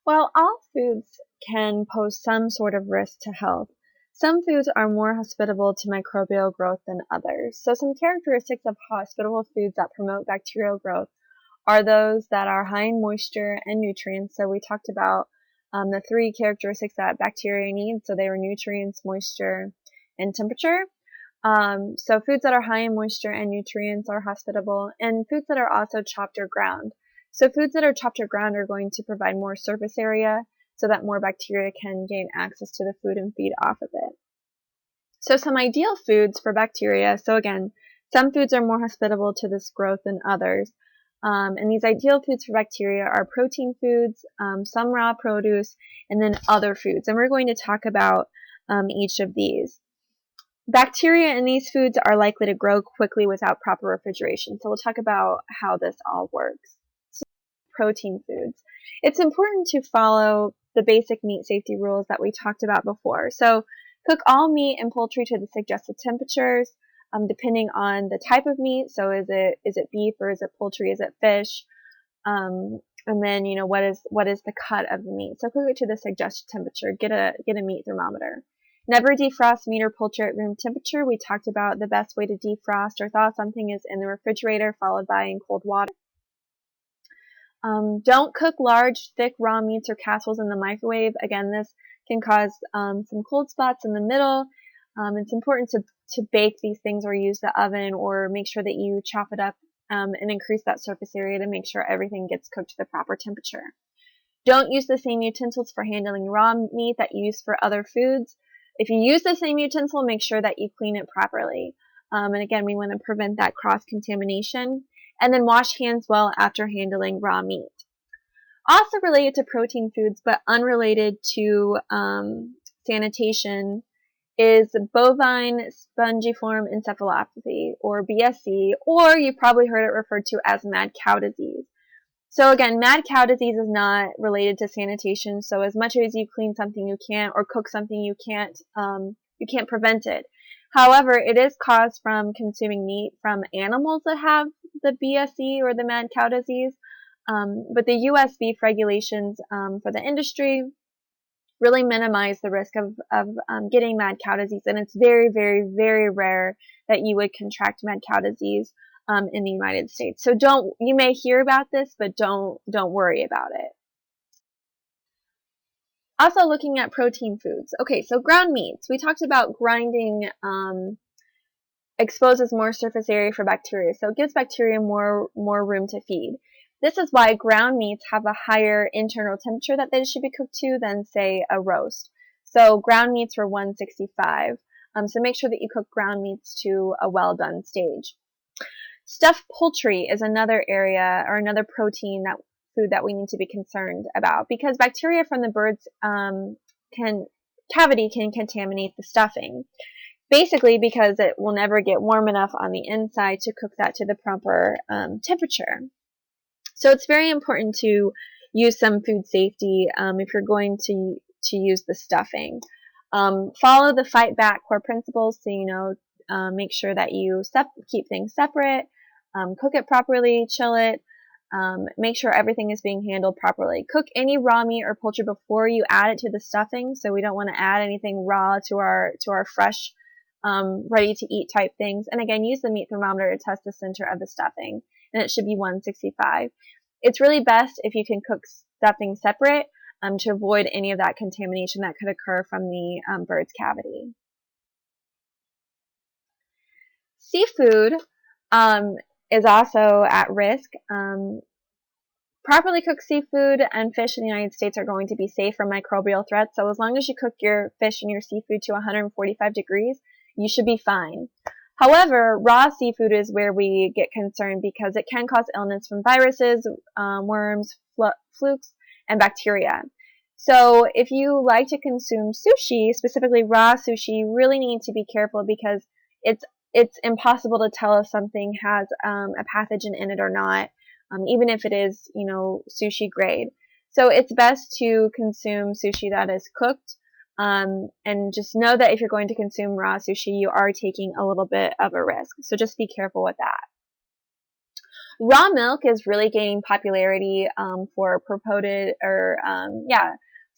While all foods can pose some sort of risk to health, some foods are more hospitable to microbial growth than others. So some characteristics of hospitable foods that promote bacterial growth are those that are high in moisture and nutrients. So we talked about the three characteristics that bacteria need. So they were nutrients, moisture, and temperature. So foods that are high in moisture and nutrients are hospitable, and foods that are also chopped or ground. So foods that are chopped or ground are going to provide more surface area so that more bacteria can gain access to the food and feed off of it. So some ideal foods for bacteria. So again, some foods are more hospitable to this growth than others. And these ideal foods for bacteria are protein foods, some raw produce, and then other foods. And we're going to talk about each of these. Bacteria in these foods are likely to grow quickly without proper refrigeration. So we'll talk about how this all works. So protein foods. It's important to follow the basic meat safety rules that we talked about before. So cook all meat and poultry to the suggested temperatures, depending on the type of meat. So is it beef or is it poultry? Is it fish? And then what is the cut of the meat? So cook it to the suggested temperature. Get a meat thermometer. Never defrost meat or poultry at room temperature. We talked about the best way to defrost or thaw something is in the refrigerator, followed by in cold water. Don't cook large, thick raw meats or casseroles in the microwave. Again, this can cause some cold spots in the middle. It's important to bake these things or use the oven or make sure that you chop it up and increase that surface area to make sure everything gets cooked to the proper temperature. Don't use the same utensils for handling raw meat that you use for other foods. If you use the same utensil, make sure that you clean it properly. And again, we want to prevent that cross-contamination. And then wash hands well after handling raw meat. Also related to protein foods, but unrelated to sanitation, is bovine spongiform encephalopathy, or BSE, or you probably heard it referred to as mad cow disease. So again, mad cow disease is not related to sanitation. So as much as you clean something you can't, or cook something you can't prevent it. However, it is caused from consuming meat from animals that have the BSE or the mad cow disease. But the U.S. beef regulations for the industry really minimize the risk of getting mad cow disease, and it's very, very, very rare that you would contract mad cow disease in the United States. So you may hear about this, but don't worry about it. Also looking at protein foods. Okay, so ground meats. We talked about grinding exposes more surface area for bacteria, so it gives bacteria more room to feed. This is why ground meats have a higher internal temperature that they should be cooked to than, say, a roast. So ground meats were 165. So make sure that you cook ground meats to a well-done stage. Stuffed poultry is another area or another protein food that we need to be concerned about, because bacteria from the bird's cavity can contaminate the stuffing. Basically because it will never get warm enough on the inside to cook that to the proper temperature. So it's very important to use some food safety if you're going to use the stuffing. Follow the fight back core principles. So make sure that you keep things separate, cook it properly, chill it, make sure everything is being handled properly. Cook any raw meat or poultry before you add it to the stuffing. So we don't want to add anything raw to our fresh, ready to eat type things. And again, use the meat thermometer to test the center of the stuffing, and it should be 165. It's really best if you can cook stuffing separate to avoid any of that contamination that could occur from the bird's cavity. Seafood is also at risk. Properly cooked seafood and fish in the United States are going to be safe from microbial threats. So as long as you cook your fish and your seafood to 145 degrees, you should be fine. However, raw seafood is where we get concerned because it can cause illness from viruses, worms, flukes, and bacteria. So if you like to consume sushi, specifically raw sushi, you really need to be careful because it's impossible to tell if something has a pathogen in it or not, even if it is, sushi grade. So it's best to consume sushi that is cooked, and just know that if you're going to consume raw sushi, you are taking a little bit of a risk. So just be careful with that. Raw milk is really gaining popularity for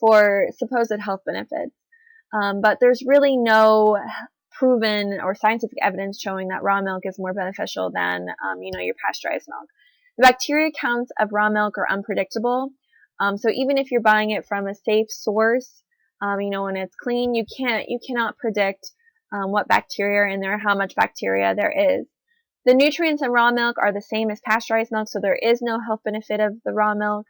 for supposed health benefits. But there's really no proven or scientific evidence showing that raw milk is more beneficial than, your pasteurized milk. The bacteria counts of raw milk are unpredictable. So even if you're buying it from a safe source, when it's clean, you cannot predict what bacteria are in there, how much bacteria there is. The nutrients in raw milk are the same as pasteurized milk, so there is no health benefit of the raw milk.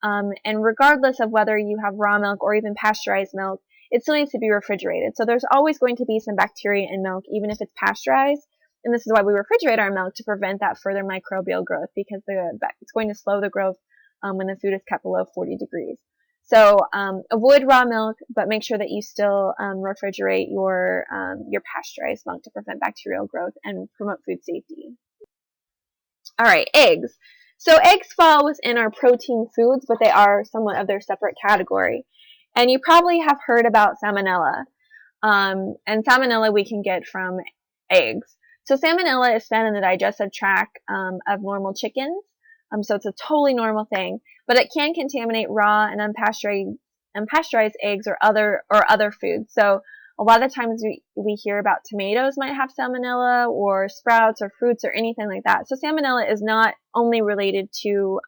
And regardless of whether you have raw milk or even pasteurized milk, it still needs to be refrigerated. So there's always going to be some bacteria in milk, even if it's pasteurized. And this is why we refrigerate our milk, to prevent that further microbial growth, because it's going to slow the growth when the food is kept below 40 degrees. So avoid raw milk, but make sure that you still refrigerate your pasteurized milk to prevent bacterial growth and promote food safety. All right, eggs. So eggs fall within our protein foods, but they are somewhat of their separate category. And you probably have heard about salmonella. And salmonella we can get from eggs. So salmonella is found in the digestive tract of normal chickens. So it's a totally normal thing, but it can contaminate raw and unpasteurized eggs or other foods. So a lot of times we hear about tomatoes might have salmonella, or sprouts or fruits or anything like that. So salmonella is not only related to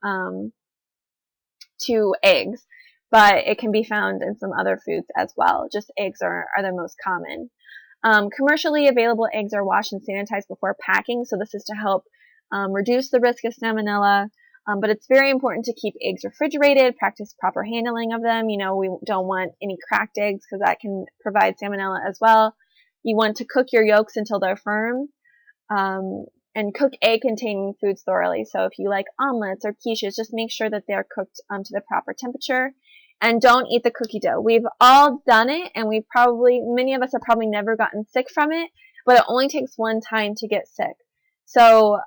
eggs, but it can be found in some other foods as well. Just eggs are the most common. Commercially available eggs are washed and sanitized before packing, so this is to help reduce the risk of salmonella. But it's very important to keep eggs refrigerated, practice proper handling of them. We don't want any cracked eggs, because that can provide salmonella as well. You want to cook your yolks until they're firm, and cook egg-containing foods thoroughly. So if you like omelets or quiches, just make sure that they're cooked to the proper temperature. And don't eat the cookie dough. We've all done it, and many of us have probably never gotten sick from it, but it only takes one time to get sick. So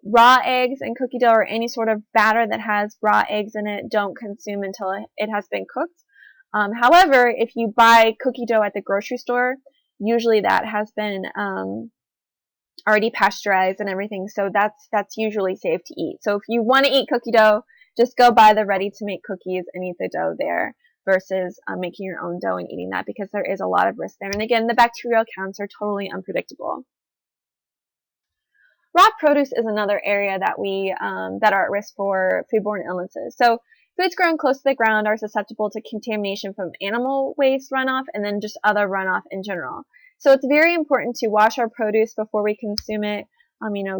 raw eggs and cookie dough, or any sort of batter that has raw eggs in it, don't consume until it has been cooked. However, if you buy cookie dough at the grocery store, usually that has been already pasteurized and everything, so that's usually safe to eat. So if you want to eat cookie dough, just go buy the ready-to-make cookies and eat the dough there, versus making your own dough and eating that, because there is a lot of risk there. And again, the bacterial counts are totally unpredictable. Raw produce is another area that that are at risk for foodborne illnesses. So foods grown close to the ground are susceptible to contamination from animal waste runoff, and then just other runoff in general. So it's very important to wash our produce before we consume it.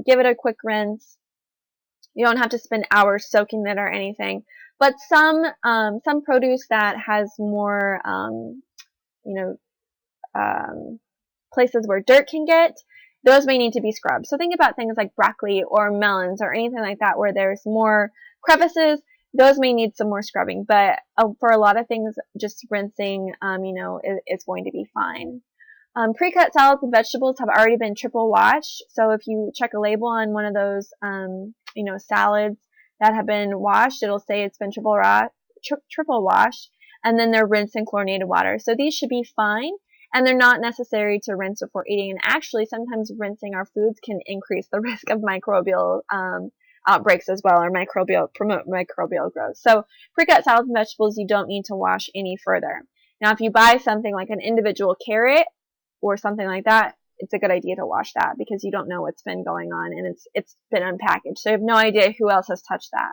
Give it a quick rinse. You don't have to spend hours soaking it or anything. But some produce that has more, places where dirt can get, those may need to be scrubbed. So think about things like broccoli or melons or anything like that where there's more crevices. Those may need some more scrubbing. But for a lot of things, just rinsing, is going to be fine. Pre-cut salads and vegetables have already been triple washed. So if you check a label on one of those, salads that have been washed, it'll say it's been triple washed, and then they're rinsed in chlorinated water. So these should be fine, and they're not necessary to rinse before eating. And actually, sometimes rinsing our foods can increase the risk of microbial outbreaks as well, or promote microbial growth. So pre-cut salads and vegetables, you don't need to wash any further. Now, if you buy something like an individual carrot or something like that, it's a good idea to wash that, because you don't know what's been going on, and it's been unpackaged. So you have no idea who else has touched that.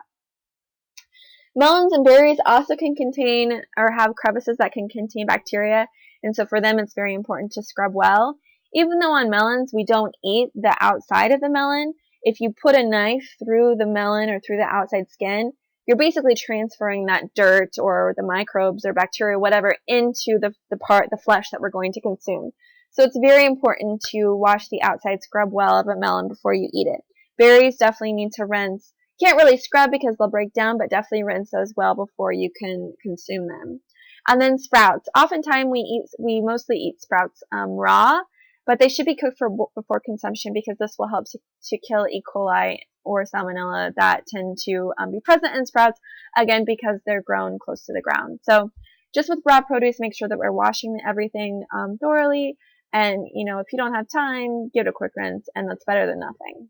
Melons and berries also can contain or have crevices that can contain bacteria, and so for them it's very important to scrub well. Even though on melons we don't eat the outside of the melon, if you put a knife through the melon or through the outside skin, you're basically transferring that dirt or the microbes or bacteria, whatever, into the flesh that we're going to consume. So it's very important to wash the outside scrub well of a melon before you eat it. Berries definitely need to rinse. Can't really scrub because they'll break down, but definitely rinse those well before you can consume them. And then sprouts. Oftentimes we mostly eat sprouts raw, but they should be cooked before consumption, because this will help to kill E. coli or salmonella that tend to be present in sprouts, again, because they're grown close to the ground. So just with raw produce, make sure that we're washing everything thoroughly. And, if you don't have time, give it a quick rinse, and that's better than nothing.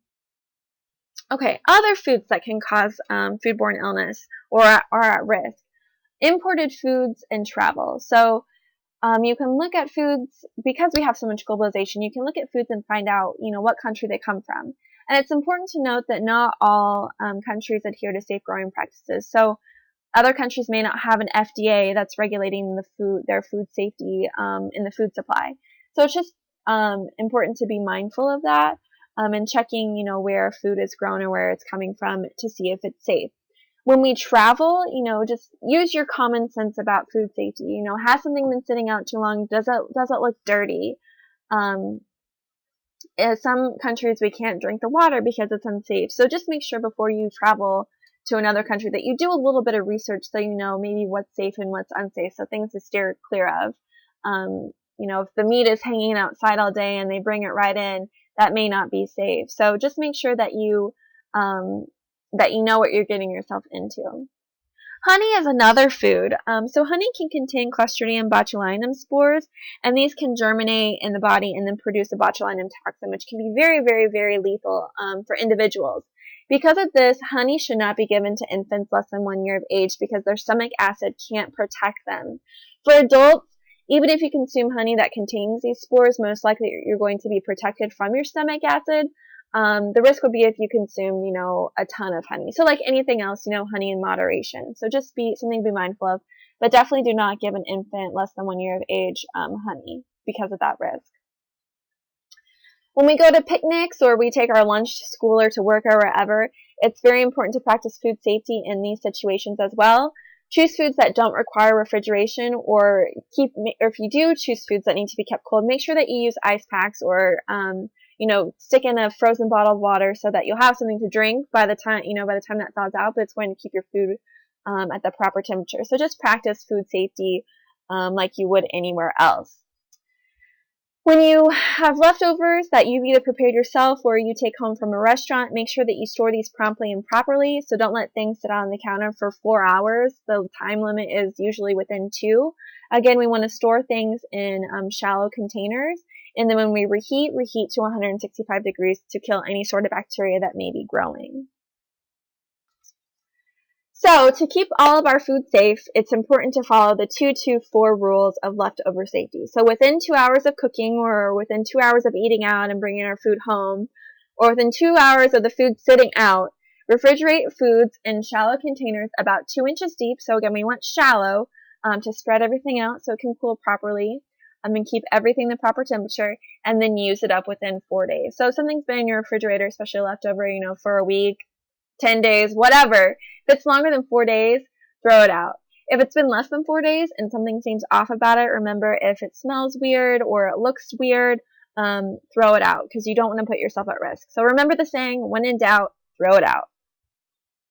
Okay, other foods that can cause foodborne illness or are at risk. Imported foods and travel. So you can look at foods, because we have so much globalization, you can look at foods and find out, what country they come from. And it's important to note that not all countries adhere to safe growing practices. So other countries may not have an FDA that's regulating their food safety in the food supply. So it's just important to be mindful of that and checking, where food is grown or where it's coming from to see if it's safe. When we travel, just use your common sense about food safety. Has something been sitting out too long? Does it look dirty? In some countries we can't drink the water because it's unsafe. So just make sure before you travel to another country that you do a little bit of research so you know maybe what's safe and what's unsafe. So things to steer clear of. If the meat is hanging outside all day and they bring it right in, that may not be safe. So just make sure that you know what you're getting yourself into. Honey is another food. So honey can contain Clostridium botulinum spores, and these can germinate in the body and then produce a botulinum toxin, which can be very, very, very lethal for individuals. Because of this, honey should not be given to infants less than 1 year of age because their stomach acid can't protect them. For adults, even if you consume honey that contains these spores, most likely you're going to be protected from your stomach acid. The risk would be if you consume, a ton of honey. So like anything else, honey in moderation. So just something to be mindful of, but definitely do not give an infant less than 1 year of age honey because of that risk. When we go to picnics or we take our lunch to school or to work or wherever, it's very important to practice food safety in these situations as well. Choose foods that don't require refrigeration, or if you do choose foods that need to be kept cold, make sure that you use ice packs or stick in a frozen bottle of water so that you'll have something to drink by the time that thaws out, but it's going to keep your food at the proper temperature. So just practice food safety like you would anywhere else. When you have leftovers that you've either prepared yourself or you take home from a restaurant, make sure that you store these promptly and properly. So don't let things sit on the counter for 4 hours. The time limit is usually within 2. Again, we want to store things in shallow containers. And then when we reheat to 165 degrees to kill any sort of bacteria that may be growing. So to keep all of our food safe, it's important to follow the 2-2-4 rules of leftover safety. So within 2 hours of cooking, or within 2 hours of eating out and bringing our food home, or within 2 hours of the food sitting out, refrigerate foods in shallow containers about 2 inches deep. So again, we want shallow to spread everything out so it can cool properly. And keep everything the proper temperature, and then use it up within 4 days. So if something's been in your refrigerator, especially leftover, for a week, 10 days, whatever. If it's longer than 4 days, throw it out. If it's been less than 4 days and something seems off about it, remember if it smells weird or it looks weird, throw it out because you don't want to put yourself at risk. So remember the saying, when in doubt, throw it out.